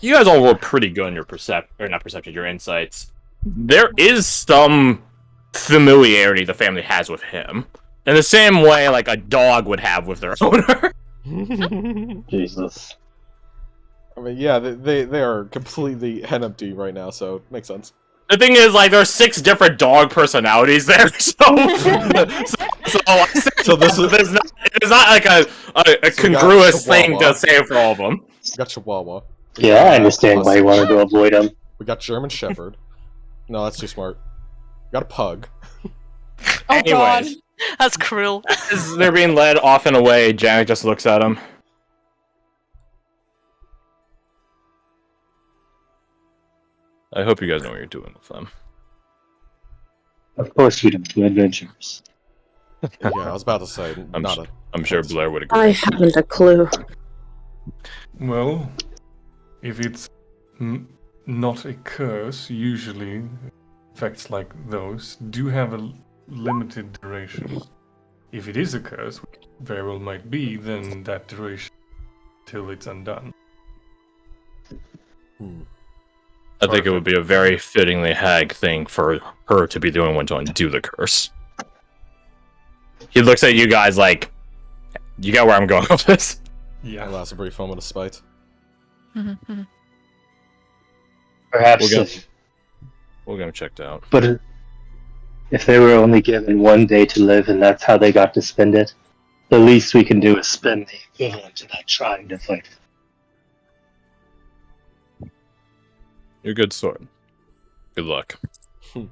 You guys all roll pretty good on your your insights. There is some familiarity the family has with him, in the same way like a dog would have with their owner. Jesus. I mean, yeah, they are completely head empty right now, so it makes sense. The thing is, like, there's 6 different dog personalities there, so this is there's not like a congruous thing to say for all of them. We got Chihuahua. Yeah, I understand why you wanted to avoid him. We got German Shepherd. No, that's too smart. We got a pug. Oh god, Anyways, that's cruel. as they're being led off and away, Janet just looks at him. I hope you guys know what you're doing with them. Of course we don't do adventures. Yeah, I was about to say, I'm sure Blair would agree. I haven't a clue. Well, if it's not a curse, usually effects like those do have a limited duration. If it is a curse, which very well might be, then that duration till it's undone. I think it would be a very fittingly hag thing for her to be doing when to undo the curse. He looks at you guys like, you got where I'm going with this? Yeah. That's a brief moment of spite. Perhaps We'll get him checked out. But if they were only given one day to live and that's how they got to spend it, the least we can do is spend the equivalent to that trying to fight. You're a good sword. Good luck. That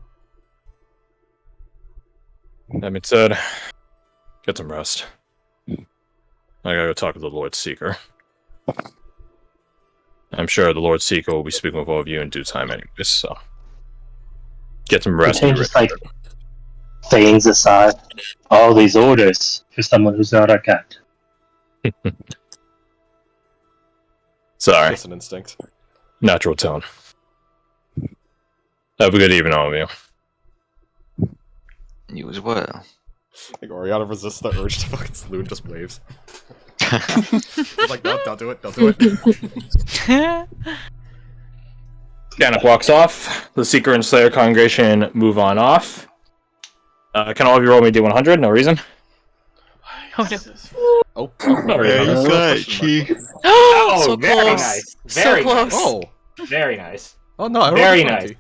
being said, get some rest. I gotta go talk with the Lord Seeker. I'm sure the Lord Seeker will be speaking with all of you in due time anyways, so... Get some rest. Just like things aside, all these orders for someone who's not our captain. Sorry. Just an instinct. Natural tone. Have a good evening, all of you. You as well. Like, Oriana resists the urge to fucking slew and just waves. He's like, no, don't do it, don't do it. Scanip walks off. The Seeker and Slayer congregation move on off. Can all of you roll me D100? No reason. Oh no. Oh, yeah, you got it, Chief. Oh, So very close. nice. So Very close. Oh, Very nice. oh no, I rolled Very a 20. nice.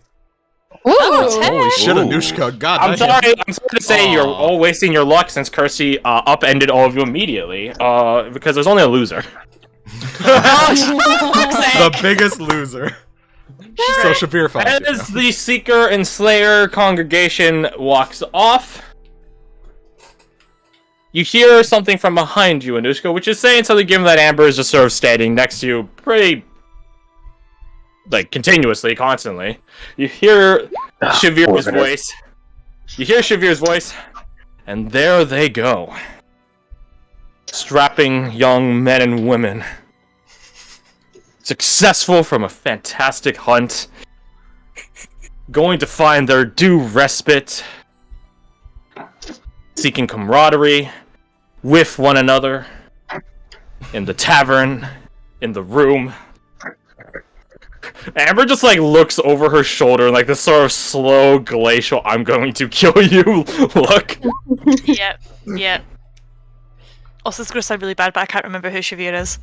Holy shit, Ooh. Anushka, god I'm damn. sorry to say you're Aw. all wasting your luck since Kersey upended all of you immediately, because there's only a loser. The biggest loser. So Shabir finds it As now. the Seeker and Slayer congregation walks off, you hear something from behind you, Anushka, which is saying something given that Amber is just sort of standing next to you pretty, like, continuously, constantly. You hear Shavir's voice. You hear Shavir's voice, and there they go. Strapping young men and women. Successful from a fantastic hunt. Going to find their due respite. Seeking camaraderie with one another. In the tavern. In the room. Amber just, like, looks over her shoulder, like, this sort of slow, glacial, I'm going to kill you look. Yep. Also, it's gonna sound really bad, but I can't remember who Shavir is.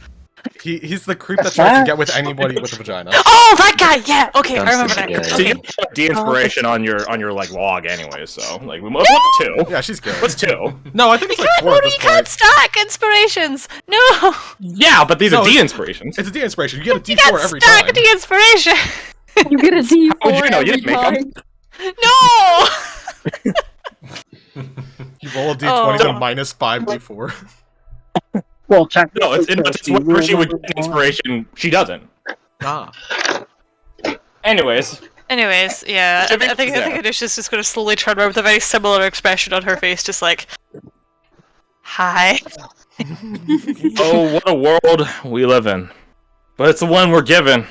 He's the creep that tries to get with anybody with a vagina. Oh, that guy! Yeah, okay, I remember that. Yeah. So Okay. you have de-inspiration on your, like, log anyway, so, like, what's 2? Yeah, she's good. What's 2? No, I think it's like 4 at this You can't point. stack inspirations! No! Yeah, but these No, are de-inspirations. It's a D-inspiration. You get a You D4 can't every stack time. the inspiration! You get a D4 How would you know? You every didn't make time. No! You roll a D20 Oh. to minus 5 D4. Well, check. No, it's where she would get inspiration, she doesn't. Ah. Anyways, Yeah, I Shavir think is there. Anusha's just gonna slowly turn around with a very similar expression on her face, just like, hi. oh, what a world we live in. But it's the one we're given.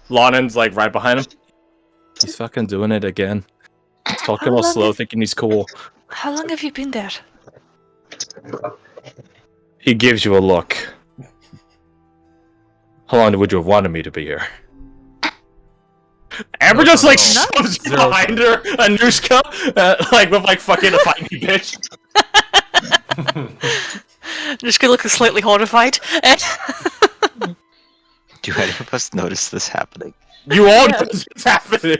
Lonen's, like, right behind him. He's fucking doing it again. He's talking all slow, thinking he's cool. How long have you been there? He gives you a look. How long would you have wanted me to be here? Amber just like shoves you behind her, Anushka, like with like fucking a fight me, bitch. Just gonna look slightly horrified. Do any of us notice this happening? You all know what's happening.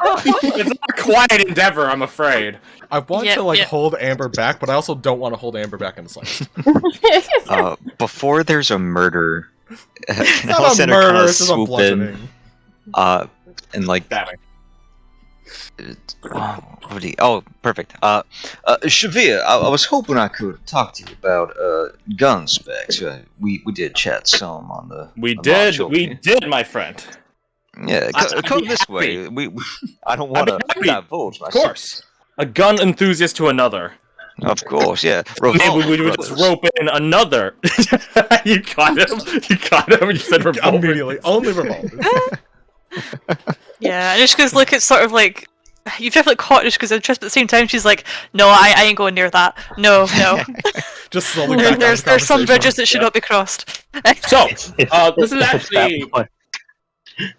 It's not a quiet endeavor, I'm afraid. I want Yeah, to like yeah. hold Amber back, but I also don't want to hold Amber back in the slightest. Before there's a murder, can It's not a Alexander murder, kind of it's just a swoop in, bludgeoning. and like, Stabbing. oh, perfect. Shavir, I was hoping I could talk to you about gun specs. We did chat some on the. We on did, Lockjaw we here. did, my friend. Yeah, I'd come be this happy. way. I don't I'd want be to happy. divulge Of myself. course. A gun enthusiast to another. Of course, yeah. Maybe Revolver we would just brothers. rope in another. You got him. You got him. You said revolver. Immediately, only revolvers. Yeah, Anushka's look at sort of like you've definitely caught Anushka's interest, but at the same time she's like, no, I ain't going near that. No, no. Just slowly back out of the There's some conversation. bridges that should not be crossed. So, If- this is if it's actually that point.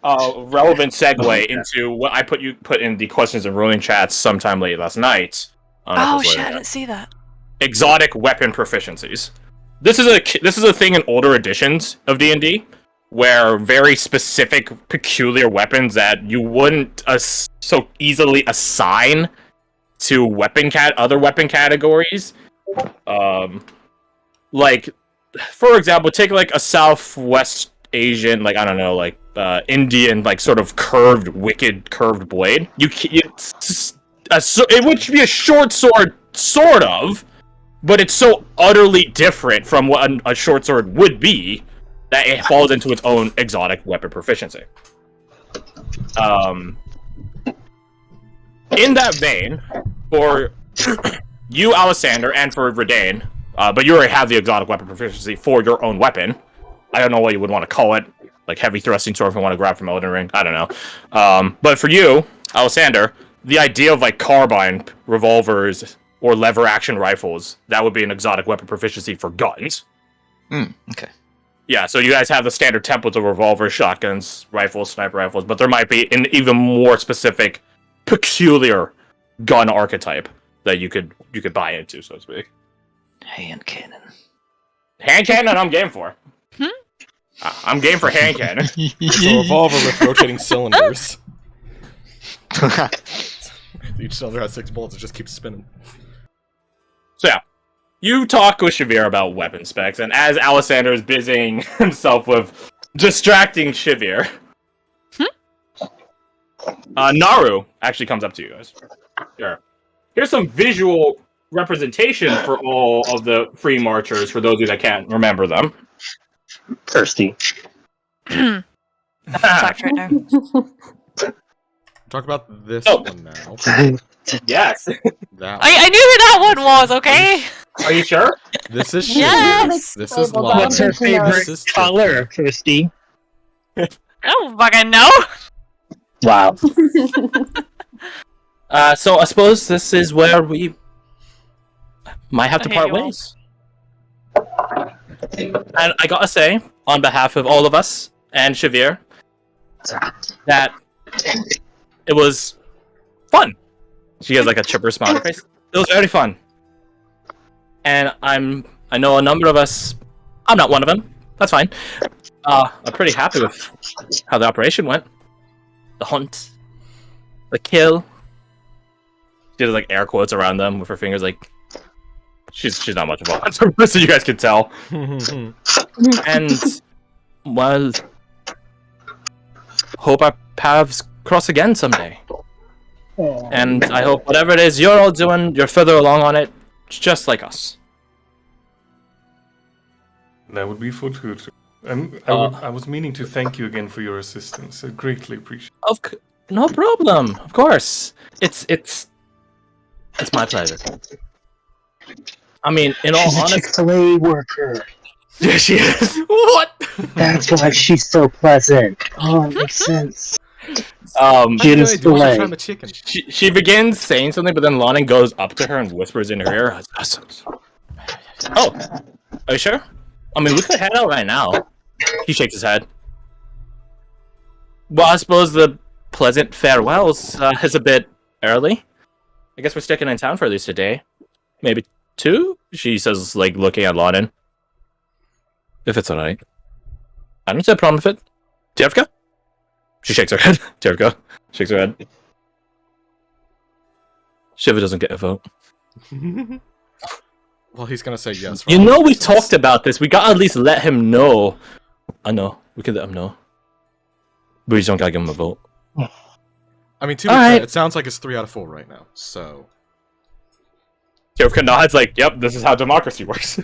a relevant segue into what I put in the questions and ruling chats sometime late last night. I don't know if it Oh was shit, later I yet. didn't see that. Exotic weapon proficiencies. This is a thing in older editions of D&D where very specific, peculiar weapons that you wouldn't so easily assign to other weapon categories. Like, for example, take like a Southwest Asian, like I don't know, like Indian, like sort of wicked curved blade. It would be a short sword, sort of. But it's so utterly different from what a short sword would be that it falls into its own exotic weapon proficiency. In that vein, for you, Alessander, and for Redane, but you already have the exotic weapon proficiency for your own weapon. I don't know what you would want to call it, like heavy thrusting sword if you want to grab from Elden Ring. I don't know. But for you, Alessander, the idea of like carbine, revolvers, or lever action rifles, that would be an exotic weapon proficiency for guns. Okay. Yeah, so you guys have the standard templates of revolvers, shotguns, rifles, sniper rifles, but there might be an even more specific, peculiar gun archetype that you could buy into, so to speak. Hand cannon. Hand cannon, I'm game for. I'm game for hand cannon. It's a revolver with rotating cylinders. Each cylinder has 6 bullets, it just keeps spinning. So yeah, you talk with Shavir about weapon specs, and as Alessander is busying himself with distracting Shavir, Naru actually comes up to you guys. Here. Here's some visual representation for all of the free marchers, for those of you that can't remember them. Thirsty. Attacked right now. Talk about this Oh. one now. Yes. That I knew who that one was, okay? Are you sure? This is Yes! This is Well, Lana. What's her favorite This is color, Thirsty? I don't fucking know. Wow. So I suppose this is where we might have to I hate part you all. ways. And I gotta say, on behalf of all of us and Shavir, that it was fun. She has like a chipper smile on her face. It was very fun. And I know a number of us, I'm not one of them, that's fine. I'm pretty happy with how the operation went. The hunt. The kill. She does like air quotes around them with her fingers like she's not much of a hunter, so you guys can tell. And well, hope our paths cross again someday. And I hope whatever it is you're all doing, you're further along on it, just like us. That would be fortuitous. And I was meaning to thank you again for your assistance. I greatly appreciate it. No problem. Of course, it's my pleasure. I mean, in all She's a honesty, Chick-fil-A worker. yeah, she is. What? That's why she's so pleasant. Oh, it makes sense. Um, She didn't Hey, do you want to fillet. try the chicken? she begins saying something, but then Lonan goes up to her and whispers in her ear. Oh, are you sure? I mean, we could head out right now. He shakes his head. Well, I suppose the pleasant farewells is a bit early. I guess we're sticking in town for at least a day. Maybe 2? She says, like, looking at Lauren. If it's alright. I don't see a problem with it. Tirvka? She shakes her head. Tirvka shakes her head. Shiva doesn't get a vote. Well, he's gonna say yes. You know we talked about this. We gotta at least let him know. I know. We could let him know. But we just don't gotta give him a vote. I mean, to be fair, it sounds like it's 3 out of 4 right now, so... Tirvka nods like, yep, this is how democracy works.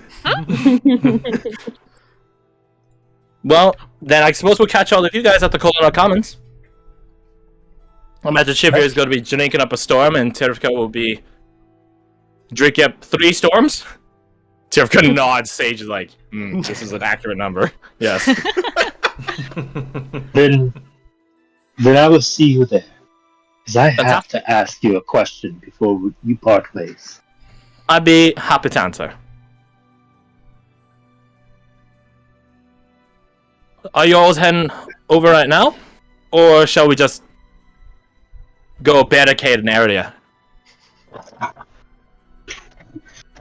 Well, then I suppose we'll catch all of you guys at the Colonel Commons. I imagine Shivir is going to be drinking up a storm, and Tirvka will be drinking up 3 storms. Tirvka nods, Sage is like, this is an accurate number. Yes. Then I will see you there. Because I have to ask you a question before you part ways. I'd be happy to answer. Are you all heading over right now? Or shall we just go barricade an area?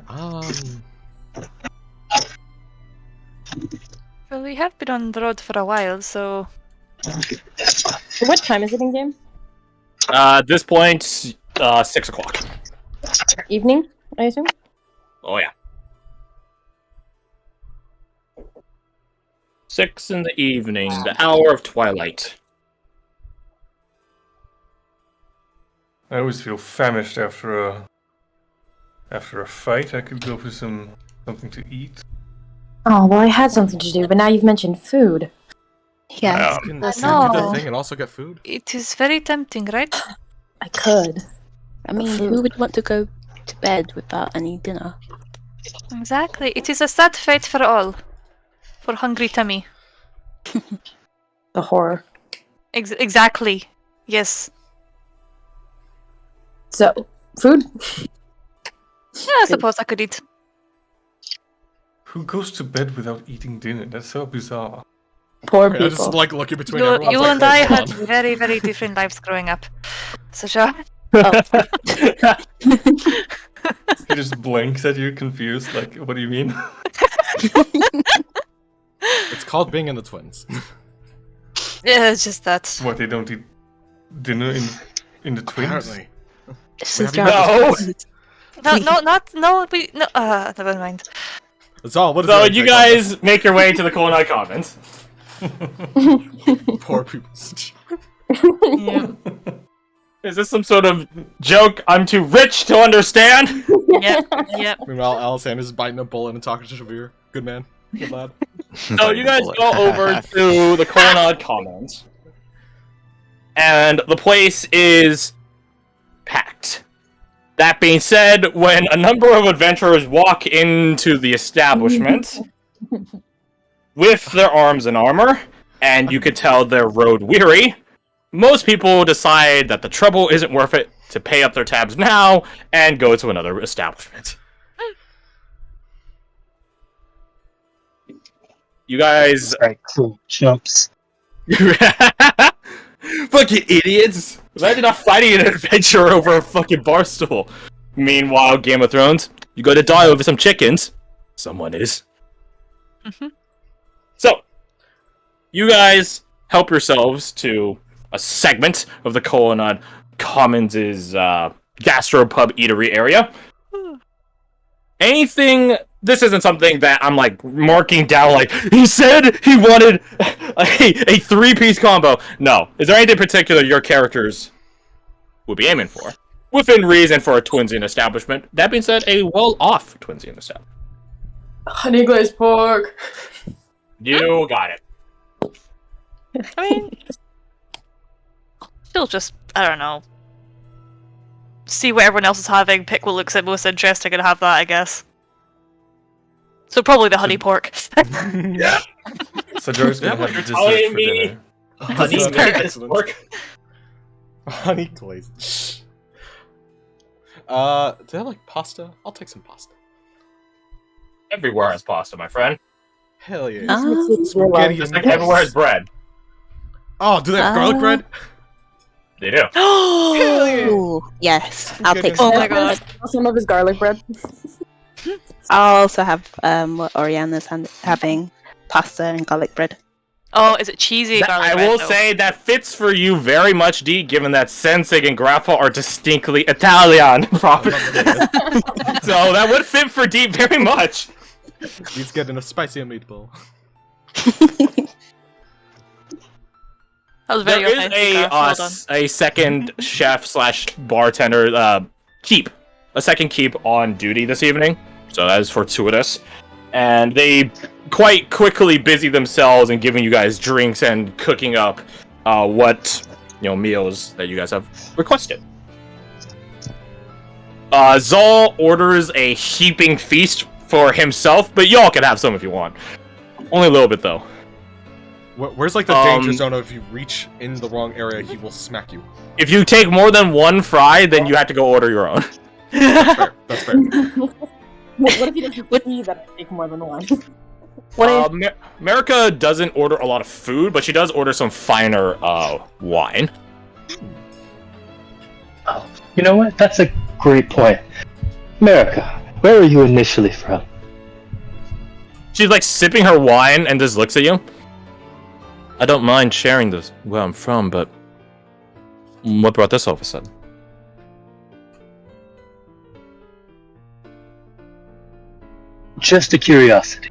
Well, we have been on the road for a while, so... What time is it in game? At this point, 6 o'clock. Evening, I assume? Oh, yeah. 6 in the evening, the hour of twilight. I always feel famished after a fight. I could go for something to eat. Oh, well, I had something to do, but now you've mentioned food. Yeah. You can I do know. that thing and also get food. It is very tempting, right? I could. I mean, who would want to go to bed without any dinner? Exactly. It is a sad fate for all. For hungry tummy. The horror. Exactly. Yes. So, food? Yeah, I suppose I could eat. Who goes to bed without eating dinner? That's so bizarre. Poor I people. just like looking between everyone. You like, and I "Hey, come had on." very, very different lives growing up. So sure. He just blinks at you, confused. Like, what do you mean? It's called being in the twins. Yeah, it's just that. What, they don't eat dinner in the twins? Apparently. This We is haven't No, never mind. Zal, what is So your you take on this? guys make your way to the Colonel Commons. Poor people. Yeah. Is this some sort of joke I'm too rich to understand? Yep. Meanwhile, Alexander is biting a bullet and talking to Shavir. Good man. Good lad. So you guys go over to the Colonnade Commons, and the place is packed. That being said, when a number of adventurers walk into the establishment with their arms and armor, and you could tell they're road weary, most people decide that the trouble isn't worth it to pay up their tabs now and go to another establishment. You guys... Alright, cool. Chumps. Fucking idiots! Imagine not fighting an adventurer over a fucking bar stool. Meanwhile, Game of Thrones, you go to die over some chickens. Someone is. Mhm. So, you guys help yourselves to a segment of the Colonnade Commons' gastropub eatery area. Anything... This isn't something that I'm, like, marking down, like, he said he wanted a three-piece combo. No. Is there anything particular your characters would be aiming for? Within reason for a twinsian establishment. That being said, a well-off twinsian establishment. Honey glazed pork. You got it. I mean, still just, I don't know. See what everyone else is having, pick what looks most interesting and have that, I guess. So probably the honey pork. Yeah. So Joe's gonna Yeah, have you're dessert telling for me. dinner. Honey That's glazed excellent. pork. Honey glazed. Do they have like pasta? I'll take some pasta. Everywhere has pasta, my friend. Hell yeah. Ah. Spaghetti Just and like everywhere has bread. Oh, do they have garlic bread? They do. Ooh, yes, I'll take Goodness. some. Oh my god. Some of his garlic bread. I'll also have what Oriana's having, pasta and garlic bread. Oh, is it cheesy garlic I bread, will though? say that fits for you very much, D, given that Sensei and Grappa are distinctly Italian properties. So that would fit for D very much. He's getting a spicy meatball. That was very There is authentic, Garth. Well done. a second chef slash bartender a second keep on duty this evening. So that is fortuitous. And they quite quickly busy themselves in giving you guys drinks and cooking up what meals that you guys have requested. Zal orders a heaping feast for himself, but y'all can have some if you want. Only a little bit though. Where's like the danger zone of if you reach in the wrong area, he will smack you? If you take more than one fry, then you have to go order your own. That's fair. That's fair. What if he doesn't see that I take more than one? America doesn't order a lot of food, but she does order some finer wine. Oh, you know what? That's a great point. America, where are you initially from? She's like sipping her wine and just looks at you. I don't mind sharing this where I'm from, but what brought this all of a sudden? Just a curiosity.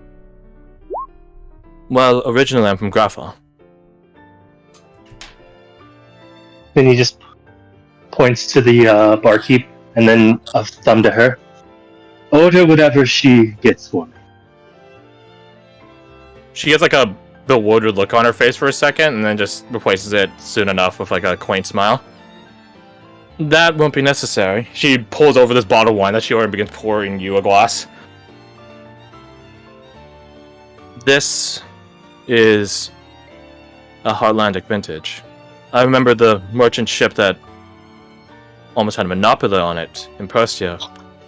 Well, originally I'm from Grapha. Then he just points to the barkeep and then a thumb to her. Order whatever she gets for me. She gets like a bewildered look on her face for a second, and then just replaces it soon enough with like a quaint smile. That won't be necessary. She pulls over this bottle of wine that she ordered and begins pouring you a glass. This is a Heartlandic vintage. I remember the merchant ship that almost had a monopoly on it in Persia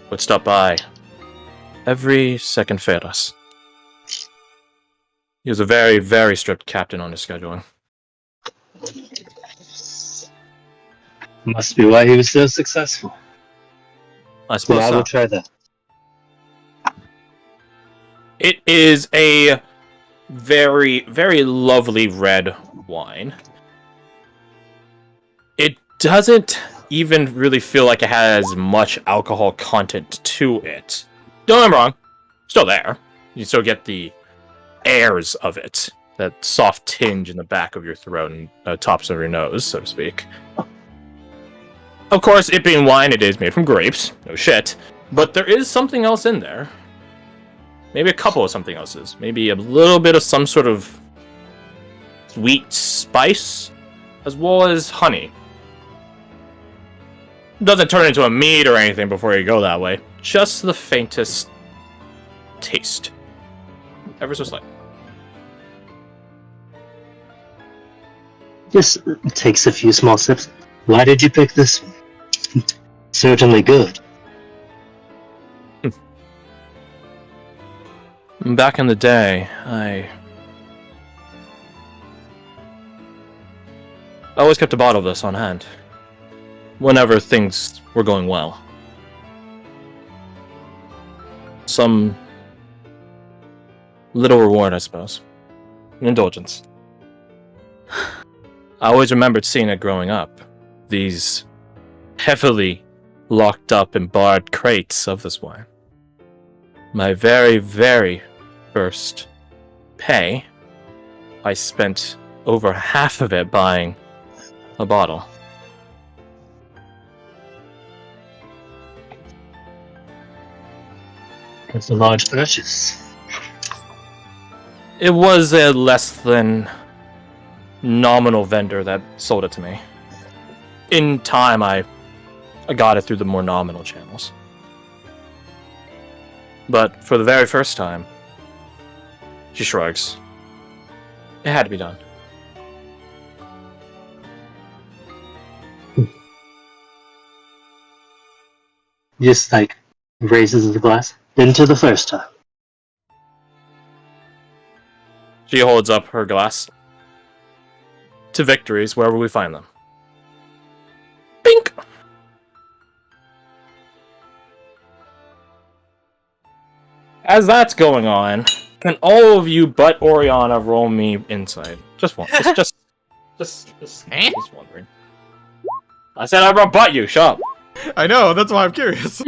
would stop by every second Feras. He was a very, very strict captain on his scheduling. Must be why he was so successful. I suppose I so. will try that. It is a very, very lovely red wine. It doesn't even really feel like it has much alcohol content to it. Don't get me wrong, still there. You still get the airs of it, that soft tinge in the back of your throat and tops of your nose, so to speak. Of course, it being wine, it is made from grapes, no shit, but there is something else in there. Maybe a couple of something else's. Maybe a little bit of some sort of sweet spice, as well as honey. Doesn't turn into a mead or anything before you go that way. Just the faintest taste. Ever so slight. Just takes a few small sips. Why did you pick this one? Certainly good. Back in the day, I always kept a bottle of this on hand. Whenever things were going well. Some little reward, I suppose. An indulgence. I always remembered seeing it growing up. These heavily locked up and barred crates of this wine. My very, very first pay, I spent over half of it buying a bottle. That's a large purchase. It was a less than nominal vendor that sold it to me. In time, I got it through the more nominal channels. But for the very first time, she shrugs. It had to be done. Just raises the glass. Into the first time. She holds up her glass to victories wherever we find them. Bink! As that's going on, can all of you but Oriana roll me insight? Just one. Just wondering. I said I wrote but you. Shut up. I know, that's why I'm curious.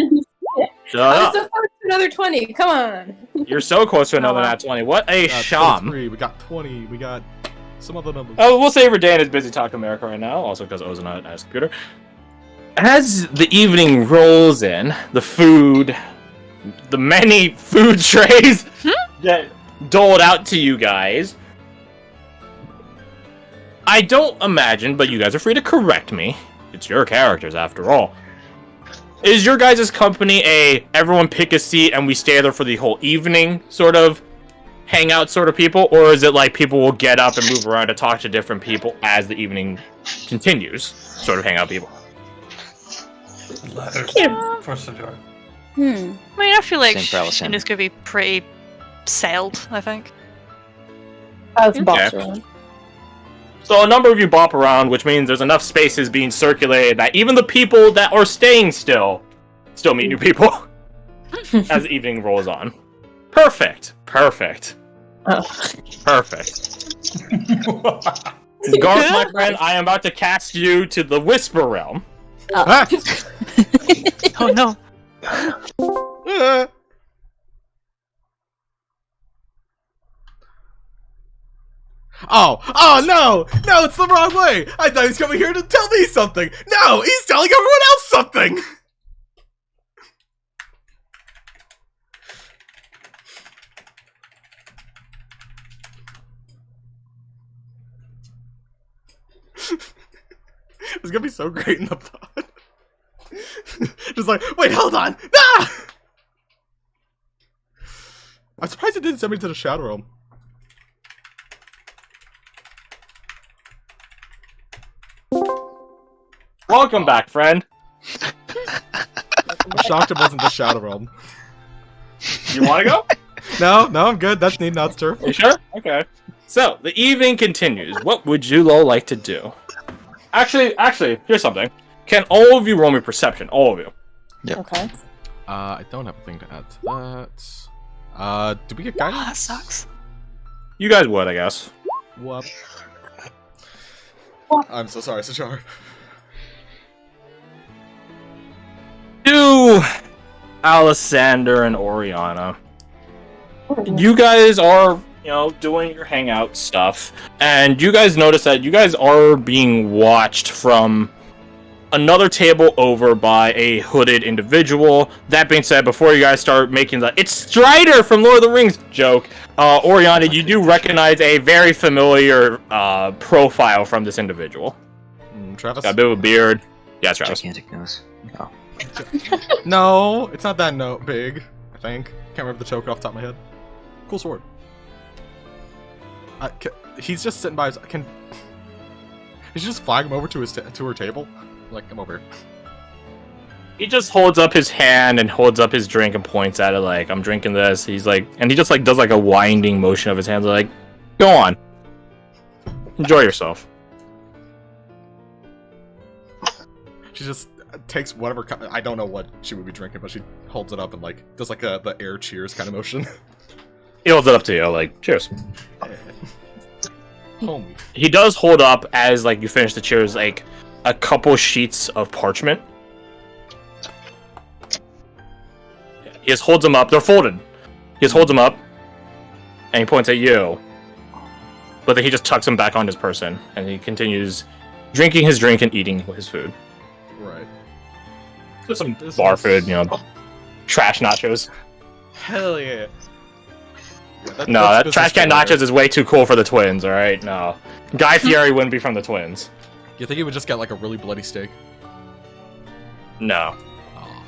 Shut I'm up. so close to another 20. Come on. You're so close to another nat 20. What a sham. 23, we got 20, we got some other numbers. Oh, we'll say Dan is busy talking to America right now, also because O's not at his computer. As the evening rolls in, the food, the many food trays get doled out to you guys. I don't imagine, but you guys are free to correct me. It's your characters, after all. Is your guys' company a everyone pick a seat and we stay there for the whole evening sort of hangout sort of people? Or is it like people will get up and move around to talk to different people as the evening continues? Sort of hangout people. Latter. For sure. I mean, I feel like Same for Allison. and it's gonna be pretty settled, I think. I've bopped Okay. around. So a number of you bop around, which means there's enough spaces being circulated that even the people that are staying still meet new people as the evening rolls on. Perfect. Oh. Perfect. Garth, my friend, I am about to cast you to the Whisper Realm. Ah! Oh no. Oh no! No, it's the wrong way! I thought he was coming here to tell me something! No, he's telling everyone else something! It's gonna be so great in the pod. Just like, wait, hold on! Ah! I'm surprised it didn't send me to the Shadow Realm. Welcome back, friend. I'm shocked it wasn't the Shadow Realm. You want to go? No, I'm good. That's Need Not's turf. You sure? Okay. So, the evening continues. What would you all like to do? Actually, here's something. Can all of you roll me perception? All of you. Okay. I don't have a thing to add to that. Did we get guidance? That sucks. You guys would, I guess. What? I'm so sorry, Sachar. To Alisander and Oriana. You guys are, doing your hangout stuff, and you guys notice that you guys are being watched from another table over by a hooded individual. That being said, before you guys start making the "It's Strider from Lord of the Rings" joke, Oriana, you do recognize a very familiar profile from this individual. Travis? Got a bit of a beard. Yeah, it's Travis. Gigantic nose. Oh. No, it's not that big, I think. Can't remember the token off the top of my head. Cool sword. He's just sitting by his... Did you just flag him over to her table? Like, come over here. He just holds up his hand and holds up his drink and points at it like, I'm drinking this. He's like, and he just like does like a winding motion of his hands like, go on. Enjoy yourself. She just takes whatever... I don't know what she would be drinking, but she holds it up and like, does like the air cheers kind of motion. He holds it up to you like, cheers. Homie. He does hold up as like you finish the cheers like a couple sheets of parchment. He just holds them up. They're folded. He just holds them up, and he points at you. But then he just tucks them back on his person, and he continues drinking his drink and eating his food. Right. Just some bar food, trash nachos. Hell yeah. No, that trash can nachos is way too cool for the twins, alright? No. Guy Fieri wouldn't be from the twins. You think he would just get like a really bloody steak? No. Oh.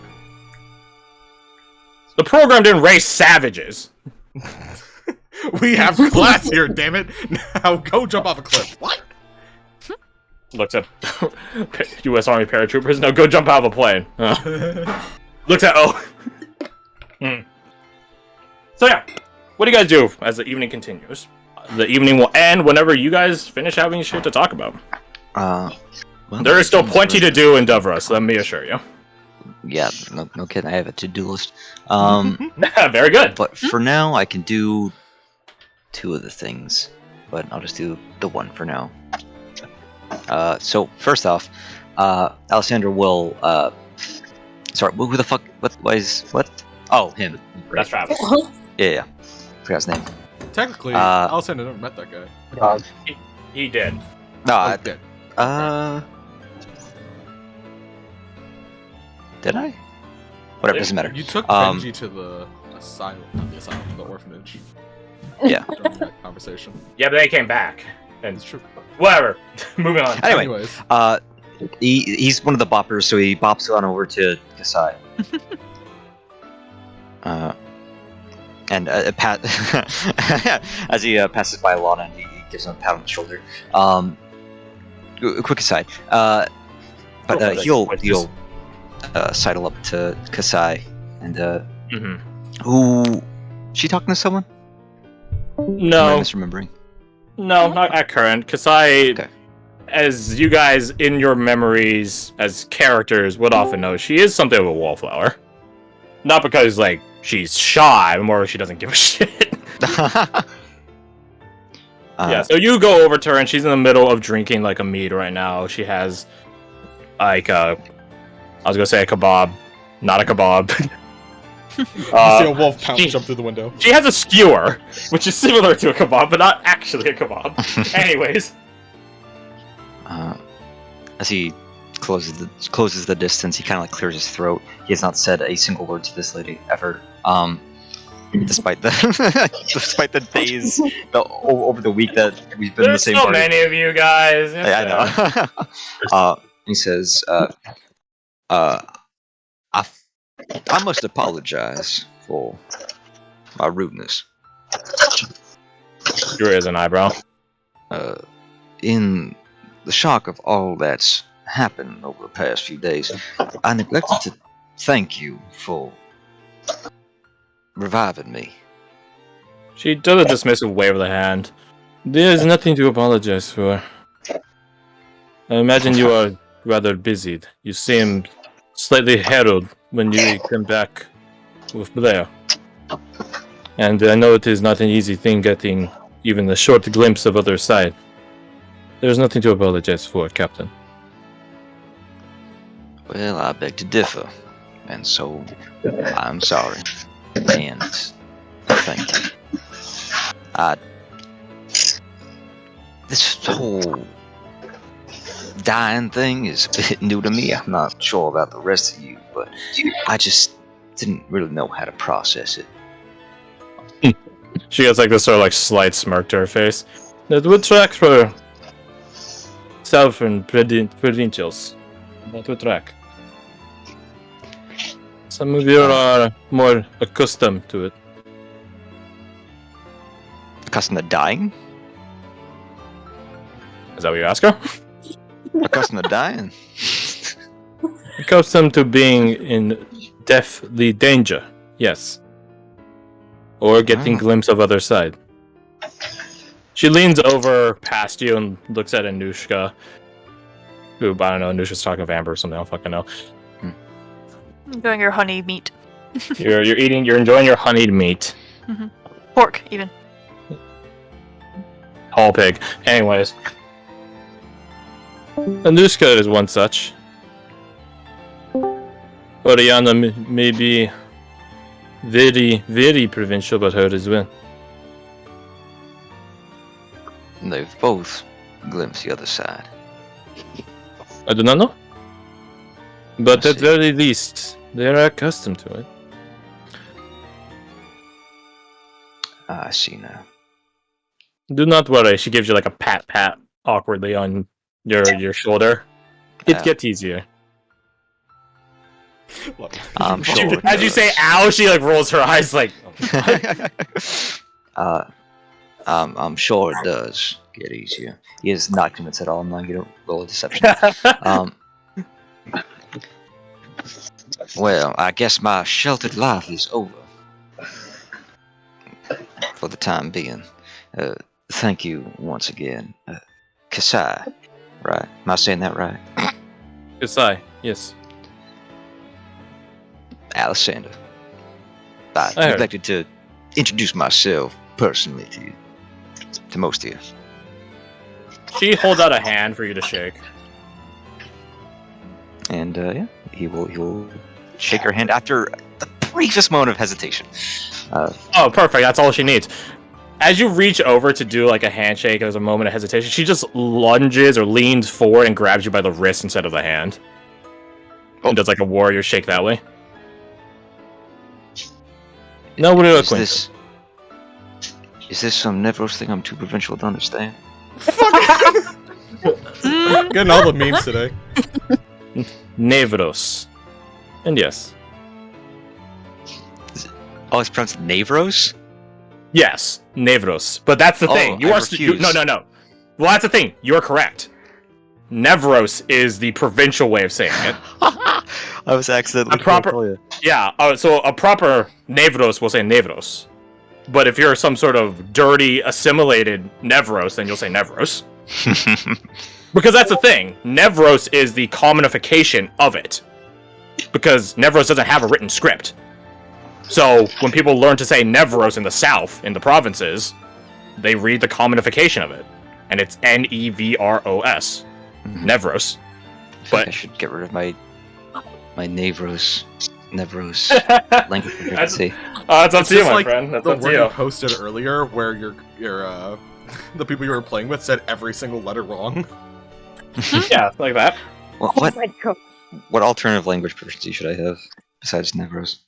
The program didn't raise savages. We have class here, damn it! Now go jump off a cliff. What? Looks at U.S. Army paratroopers. No, go jump out of a plane. Looks at So yeah, what do you guys do as the evening continues? the evening will end whenever you guys finish having shit to talk about. Well, There is still things plenty were- to do in Dovros, let me assure you. Yeah, no kidding. I have a to-do list. Very good. But for now, I can do 2 of the things, but I'll just do the one for now. So first off, Alessandra will. Sorry, who the fuck? What? Oh, him. That's Travis. Yeah. Forgot his name. Technically, Uh, Alessandra never met that guy. He did. No, Oh, dead. Did I? Whatever, doesn't matter. You took Benji to the asylum, not the asylum, the orphanage. Yeah. During that conversation. Yeah, but they came back. And It's true. whatever. Moving on. Anyway, Anyways, he's one of the boppers, so he bops on over to Kasai. And Pat, as he passes by Lana, and he gives him a pat on the shoulder. Quick aside, but he'll sidle up to Kasai, and who? She talking to someone? Am I No, misremembering? no, not at current. Kasai, Okay. as you guys in your memories as characters would often know, she is something of a wallflower. Not because like she's shy, but more she doesn't give a shit. Yeah, so you go over to her and she's in the middle of drinking like a mead right now. She has like I was gonna say a kebab, not a kebab. you see a wolf pounce she- jump through the window. She has a skewer, which is similar to a kebab, but not actually a kebab. Anyways, As he closes the distance, he kind of like clears his throat. He has not said a single word to this lady ever. Despite the despite the days over the week that we've been in the there's same so party. many of you guys. I know. He says, I must apologize for my rudeness. You raise an eyebrow. In the shock of all that's happened over the past few days, I neglected to thank you for reviving me. She does a dismissive wave of the hand. There's nothing to apologize for. I imagine you are rather busy. You seem slightly harrowed when you came back with Blair. And I know it is not an easy thing getting even a short glimpse of other side. There's nothing to apologize for, Captain. Well, I beg to differ, and so I'm sorry. And thank you. This whole dying thing is a bit new to me. I'm not sure about the rest of you, but I just didn't really know how to process it. She gets like this sort of like slight smirk to her face. That would track for southern provincials. That would track. Some of you are more accustomed to it. Accustomed to dying? Is that what you ask her? Accustomed to dying? Accustomed to being in deathly danger, yes. Or getting glimpse of other side. She leans over past you and looks at Anushka. Who, I don't know, Anushka's talking to Amber or something, I don't fucking know. Enjoying your honey meat. You're enjoying your honeyed meat. Pork, even. Whole pig. Anyways. Anushka is one such. Oriana may be very, very provincial, but her as well. And they've both glimpsed the other side. I do not know. But I at see. very least, they are accustomed to it. I see now. Do not worry, she gives you like a pat awkwardly on your shoulder. It gets easier. I'm sure. it As you say does. ow, she like rolls her eyes like I'm sure it does get easier. He is not convinced at all. I'm not going to roll a deception. Well, I guess my sheltered life is over. For the time being. The thank you once again. Kasai, right? Am I saying that right? Kasai, yes. Alexander. I I heard. neglected to introduce myself personally to most of you. She holds out a hand for you to shake. And yeah, he will shake her hand after the briefest moment of hesitation. Oh, perfect. That's all she needs. As you reach over to do like a handshake, there's a moment of hesitation. She just lunges or leans forward and grabs you by the wrist instead of the hand. And does like a warrior shake that way. No, what do you Is this some Nevros thing I'm too provincial to understand? Getting all the memes today. Nevros. And yes. Oh, it's pronounced Navros? Yes, Nevros. But that's the thing. You I are no. Well, that's the thing. You're correct. Nevros is the provincial way of saying it. I was accidentally Yeah, so a proper Nevros will say Nevros. But if you're some sort of dirty, assimilated Nevros, then you'll say Nevros. Because that's the thing. Nevros is the commonification of it. Because Nevros doesn't have a written script. So when people learn to say Nevros in the south, in the provinces, they read the commonification of it. And it's Nevros. Nevros. But I should get rid of my Nevros language proficiency. That's up to you, my like friend. That's the up to word you. you posted earlier, where your the people you were playing with said every single letter wrong. Yeah, like that. Well, Oh my god. what alternative language proficiency should I have besides Nevros?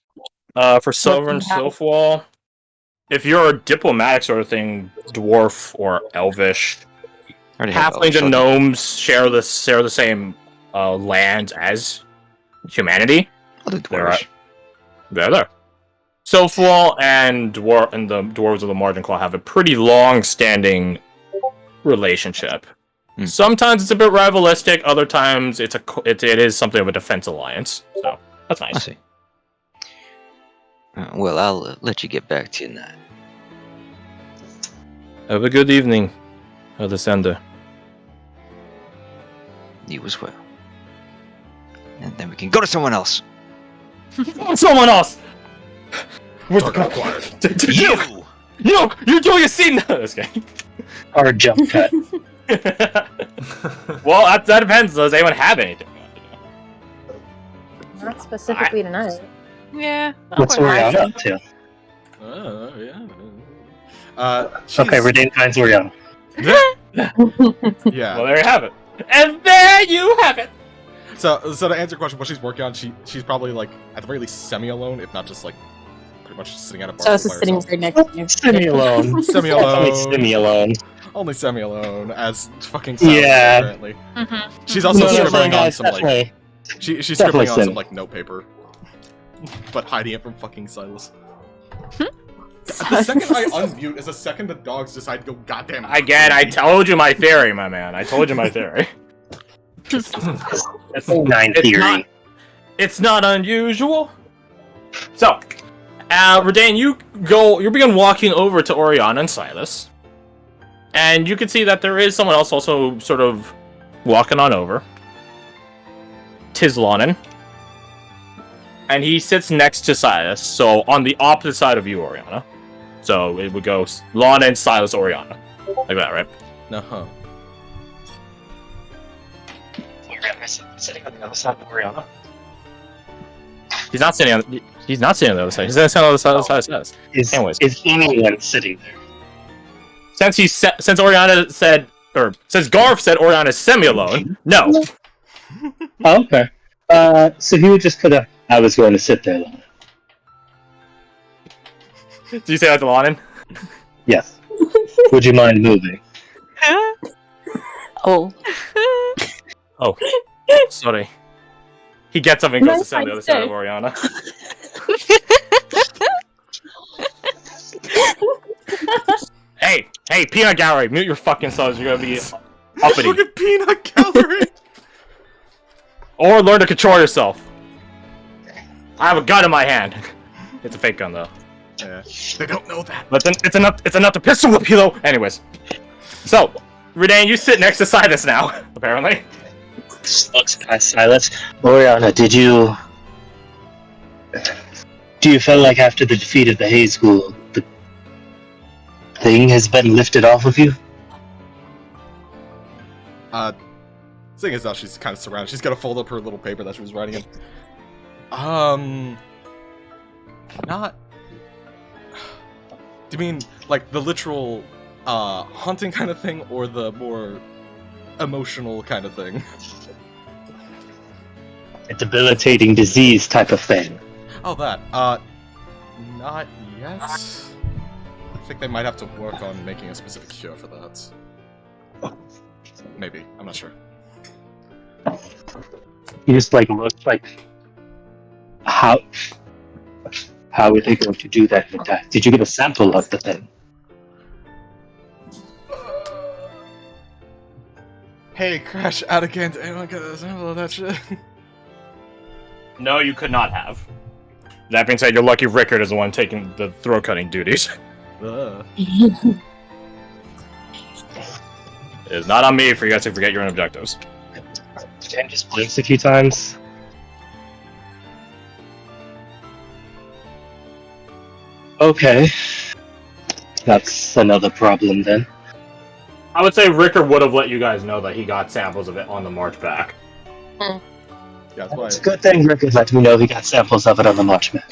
For Silver and Silfwall, if you're a diplomatic sort of thing, dwarf or elvish, halflings and gnomes share the same land as humanity. I'll do dwarves. They're there. Silfwall and the dwarves of the Margin Claw have a pretty long-standing relationship. Sometimes it's a bit rivalistic. Other times it is something of a defense alliance. So that's nice. I see. Well, I'll let you get back to your night. Have a good evening, Alessander. You as well. And then we can go to someone else. Someone else! Where's the You! You're doing a scene now! This guy. Or a jump cut. Well, that depends. Does anyone have anything? Not specifically tonight. Yeah. What's Oriana up to? Oh, yeah. Okay, Redeem finds Oriana. Yeah. Well, there you have it. And there you have it! So to answer your question, what she's working on, she's probably like at the very least semi-alone, if not just like pretty much just sitting at a bar. So it's by just sitting herself. right next to you. Semi-alone. Semi-alone. Only semi-alone. Only semi-alone, as fucking Silas Yeah. apparently. She's also scribbling on some like definitely. she's scribbling on Definitely some like notepaper, but hiding it from fucking Silas. The second I unmute is the second the dogs decide to go goddamn. Again, I told you my theory, my man. I told you my theory. That's a 9 theory. It's not unusual. So, Redain, you begin walking over to Oriana and Silas. And you can see that there is someone else also sort of walking on over. Tislanen. And he sits next to Silas, so on the opposite side of you, Oriana. So it would go Lana, Silas, Oriana. Like that, right? Uh-huh. Oriana's sitting on the other side of Oriana. He's not sitting on the other side. He's sitting on the other side of Silas. Anyways. Is anyone sitting there? Since Oriana said, or since Garth said Oriana is semi-alone, no. Oh, okay. So he would just put a, I was going to sit there, Lana. Do you say that to Lonan? Yes. Would you mind moving? Oh. Oh, sorry. He gets up and goes to sit on the other side of Oriana. Hey, peanut gallery, mute your fucking selves. You're gonna be uppity. Fucking peanut gallery. Or learn to control yourself. I have a gun in my hand. It's a fake gun though. They don't know that. But then it's enough to pistol whip you though. Anyways, so Redan, you sit next to Silas now. Apparently. Looks past Silas. Oriana, do you feel like after the defeat of the Hay School, the thing has been lifted off of you? Seeing as now she's kind of surrounded, she's gonna fold up her little paper that she was writing in. Not. Do you mean like the literal hunting kind of thing, or the more emotional kind of thing? A debilitating disease type of thing. Oh, that. Not yet. I think they might have to work on making a specific cure for that. Maybe. I'm not sure. You just like look like how are they going to do that? Did you get a sample of the thing? Hey, Crash out again. Did anyone get a sample of that shit? No, you could not have. That being said, you're lucky Rickard is the one taking the throat cutting duties. It is not on me for you guys to forget your own objectives. Jen just blinks a few times. Okay. That's another problem then. I would say Rickard would have let you guys know that he got samples of it on the march back. Yeah, that's why. It's a good thing Rickard let me know he got samples of it on the march back.